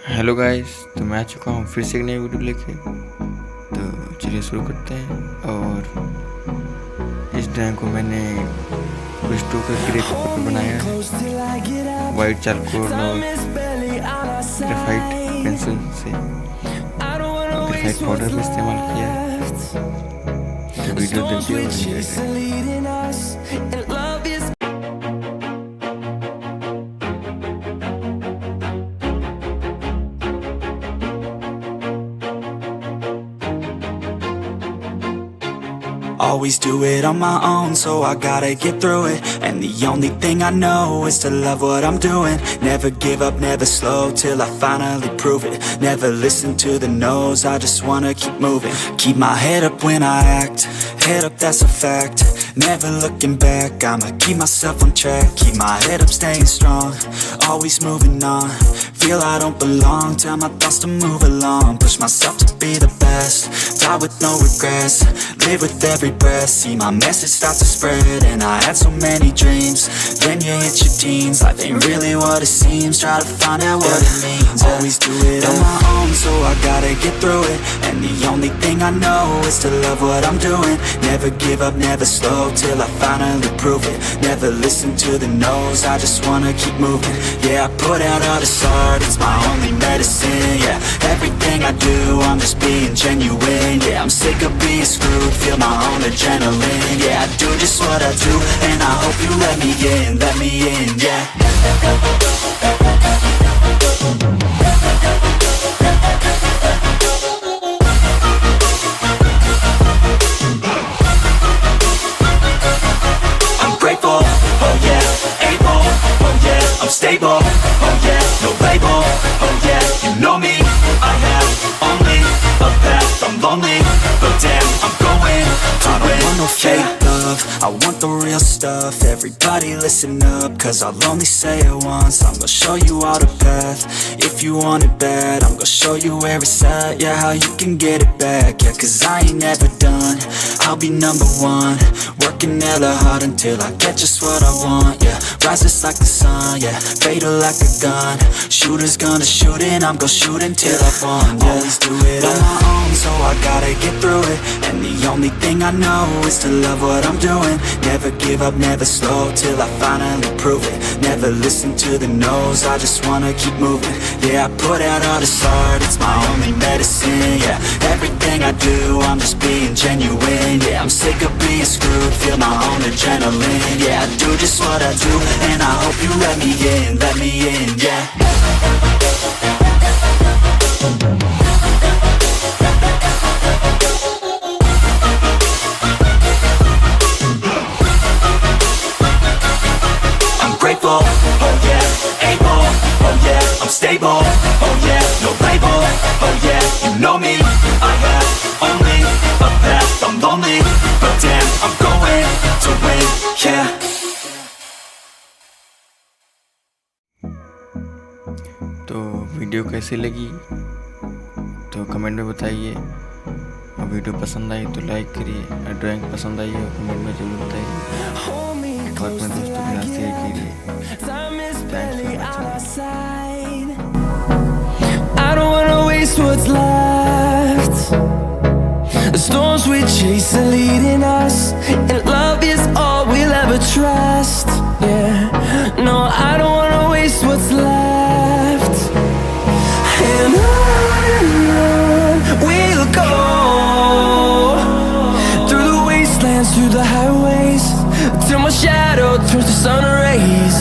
Hello guys, तो मैं आ चुका हूँ फिर से एक नई वीडियो लेके। तो चलिए शुरू करते हैं। और इस ड्राइंग को मैंने क्रिस्टो के ग्रे पेपर पर बनाया है, वाइट चारकोल और ग्रेफाइट पेंसिल से ग्रेफाइट पाउडर भी इस्तेमाल किया है। तो वीडियो देखिए और एंजॉय करें। Always do it on my own, so I gotta get through it. And the only thing I know is to love what I'm doing. Never give up, never slow, till I finally prove it. Never listen to the no's, I just wanna keep moving. Keep my head up when I act, head up, that's a fact. Never looking back, I'ma keep myself on track. Keep my head up, staying strong, always moving on. Feel I don't belong, tell my thoughts to move along. Push myself to be the best, die with no regrets. Live with every breath, see my message start to spread. And I had so many dreams, then you hit your teens. Life ain't really what it seems, try to find out what it means. Always do it on my own, so I gotta get through it. And the only thing I know is to love what I'm doing. Never give up, never slow, till I finally prove it. Never listen to the no's, I just wanna keep moving. Yeah, I put out all this art, it's my only medicine. Yeah, everything I do, I'm just being genuine. Yeah, I'm sick of being screwed, feel my own adrenaline. Yeah, I do just what I do, and I hope you let me in, yeah. I'm grateful, oh yeah, able, oh yeah, I'm stable, oh yeah, no label, oh yeah, you know me, I have only a path, I'm lonely, but damn, I'm going to win. I don't want no fake love, I want the real stuff. Everybody listen up, cause I'll only say it once. I'm gonna show you all the path, if you want it bad. I'm gonna show you where it's at, yeah, how you can get it back. Yeah, cause I ain't never done, I'll be number one. Working hella hard until I get just what I want, yeah. Rises like the sun, yeah, fatal like a gun. Shooters gonna shoot and I'm gonna shoot until I won, yeah. Always do it on my own, so I gotta get through it. And the only thing I know is to love what I'm doing. Never give up, never slow, till I finally prove it. Never listen to the no's, I just wanna keep moving. Yeah, I put out all this art, it's my only medicine. Yeah, everything I do, I'm just being genuine. Yeah, I'm sick of being screwed, feel my own adrenaline. Yeah, I do just what I do, and I hope you let me in, yeah. I'm grateful, oh yeah, able, oh yeah, I'm stable, oh yeah, no label, oh yeah, you know me, I have only a path, I'm lonely, but damn, I'm going to win, yeah. तो video कैसी लगी तो comment में बताइए। और video पसंद आई तो like करिए, और ड्राइंग पसंद आई हो कमेंट में जरूर बताइए, और अपने दोस्तों के साथ शेयर कीजिए। I don't wanna waste what's left. The storms we chase are leading us, and love is all we'll ever trust. Yeah, no, I don't wanna waste what's left. And on we'll go, through the wastelands, through the highways, till my shadow turns to sun rays.